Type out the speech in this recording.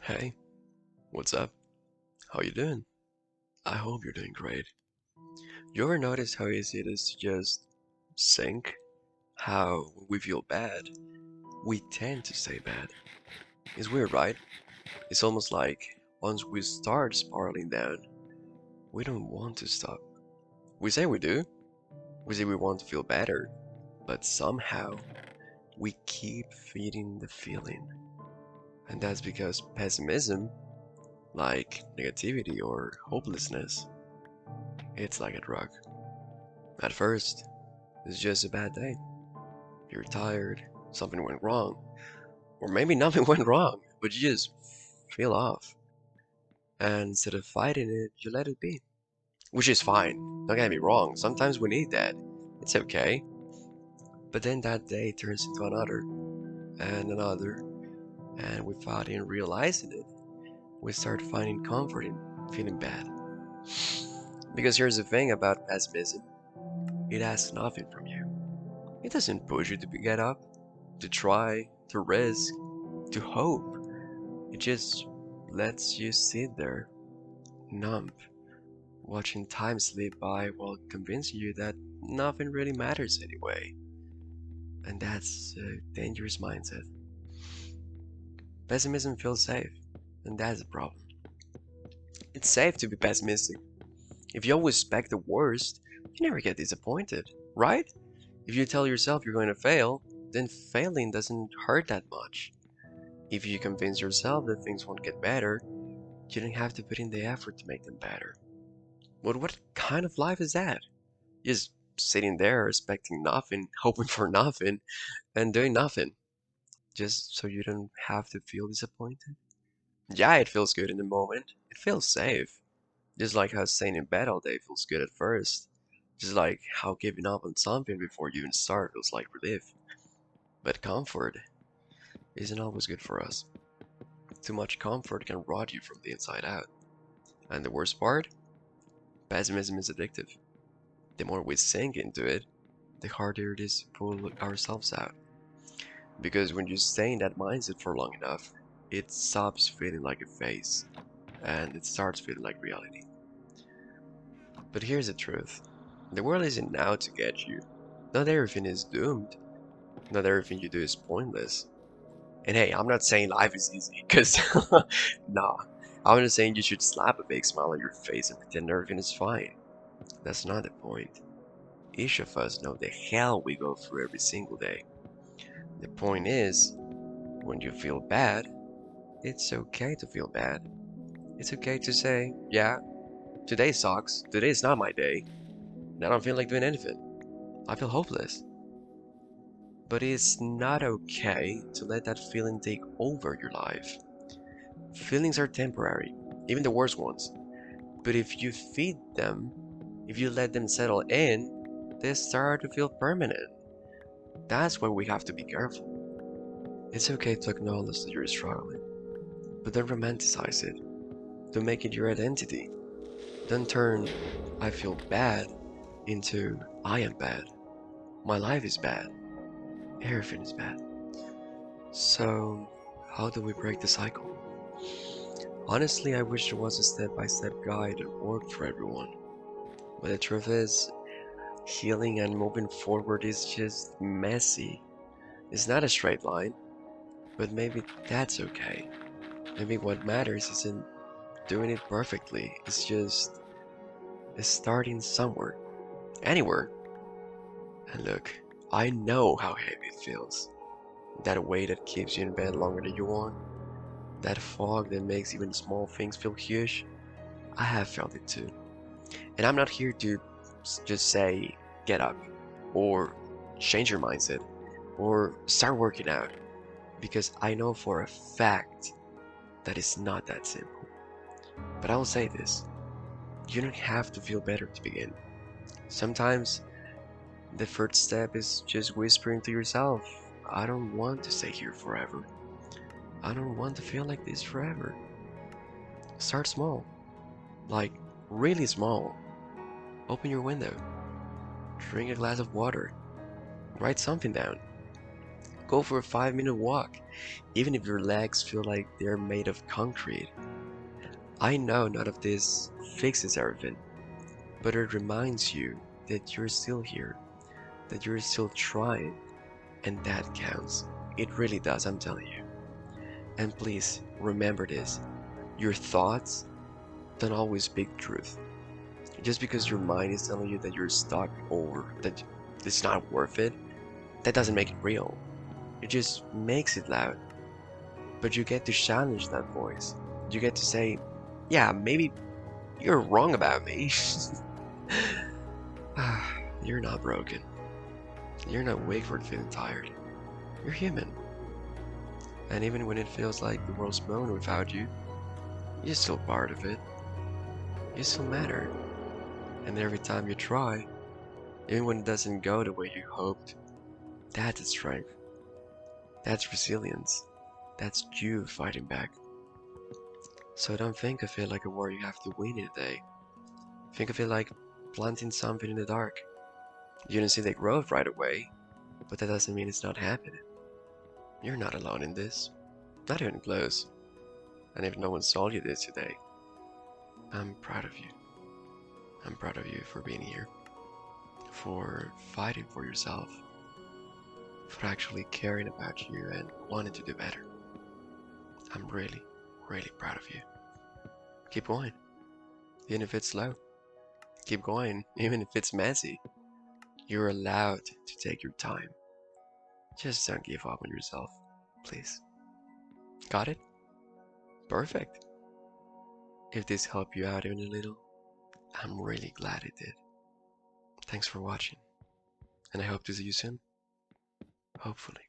Hey, what's up? How you doing? I hope you're doing great. You ever notice how easy it is to just sink? How when we feel bad, we tend to stay bad. It's weird, right? It's almost like once we start spiraling down, we don't want to stop. We say we do. We say we want to feel better, but somehow we keep feeding the feeling. And that's because pessimism, like negativity or hopelessness, it's like a drug. At first, it's just a bad day. You're tired, something went wrong, or maybe nothing went wrong, but you just feel off. And instead of fighting it, you let it be, which is fine. Don't get me wrong, sometimes we need that. It's okay. But then that day turns into another, and another, and without even realizing it, we start finding comfort in feeling bad. Because here's the thing about pessimism, it asks nothing from you. It doesn't push you to get up, to try, to risk, to hope. It just lets you sit there, numb, watching time slip by while convincing you that nothing really matters anyway. And that's a dangerous mindset. Pessimism feels safe, and that's a problem. It's safe to be pessimistic. If you always expect the worst, you never get disappointed, right? If you tell yourself you're going to fail, then failing doesn't hurt that much. If you convince yourself that things won't get better, you don't have to put in the effort to make them better. But what kind of life is that? Just sitting there expecting nothing, hoping for nothing, and doing nothing, just so you don't have to feel disappointed? Yeah, it feels good in the moment. It feels safe. Just like how staying in bed all day feels good at first. Just like how giving up on something before you even start feels like relief. But comfort isn't always good for us. Too much comfort can rot you from the inside out. And the worst part? Pessimism is addictive. The more we sink into it, the harder it is to pull ourselves out. Because when you stay in that mindset for long enough, it stops feeling like a phase and it starts feeling like reality. But here's the truth, the world isn't out to get you. Not everything is doomed, not everything you do is pointless. And hey, I'm not saying life is easy, because nah, I'm just saying you should slap a big smile on your face and pretend everything is fine. That's not the point. Each of us know the hell we go through every single day. The point is, when you feel bad, it's okay to feel bad. It's okay to say, yeah, today sucks. Today is not my day. And I don't feel like doing anything. I feel hopeless. But it's not okay to let that feeling take over your life. Feelings are temporary, even the worst ones. But if you feed them, if you let them settle in, they start to feel permanent. That's why we have to be careful. It's okay to acknowledge that you're struggling, but don't romanticize it. Don't make it your identity. Don't turn I feel bad into I am bad. My life is bad. Everything is bad. So, how do we break the cycle? Honestly, I wish there was a step-by-step guide that worked for everyone. But the truth is, healing and moving forward is just messy. It's not a straight line, but maybe that's okay. Maybe what matters isn't doing it perfectly, it's just starting somewhere, anywhere. And look, I know how heavy it feels. That weight that keeps you in bed longer than you want, that fog that makes even small things feel huge. I have felt it too. And I'm not here to just say, get up, or change your mindset, or start working out, because I know for a fact that it's not that simple. But I will say this, you don't have to feel better to begin. Sometimes the first step is just whispering to yourself, I don't want to stay here forever. I don't want to feel like this forever. Start small, like really small. Open your window, drink a glass of water, write something down, Go for a 5-minute walk, even if your legs feel like they're made of concrete. I know none of this fixes everything, but it reminds you that you're still here, that you're still trying, and that counts. It really does, I'm telling you. And please remember this, your thoughts don't always speak the truth. Just because your mind is telling you that you're stuck or that it's not worth it, that doesn't make it real. It just makes it loud. But you get to challenge that voice. You get to say, yeah, maybe you're wrong about me. You're not broken. You're not weak for feeling tired. You're human. And even when it feels like the world's moan without you, you're still part of it. You still matter. And every time you try, even when it doesn't go the way you hoped, that's a strength. That's resilience. That's you fighting back. So don't think of it like a war you have to win in a day. Think of it like planting something in the dark. You don't see the growth right away, but that doesn't mean it's not happening. You're not alone in this. Not even close. And if no one told you this today, I'm proud of you. I'm proud of you for being here, for fighting for yourself, for actually caring about you and wanting to do better. I'm really, really proud of you. Keep going, even if it's slow. Keep going, even if it's messy. You're allowed to take your time. Just don't give up on yourself, please. Got it? Perfect. If this helped you out even a little, I'm really glad it did. Thanks for watching, and I hope to see you soon. Hopefully.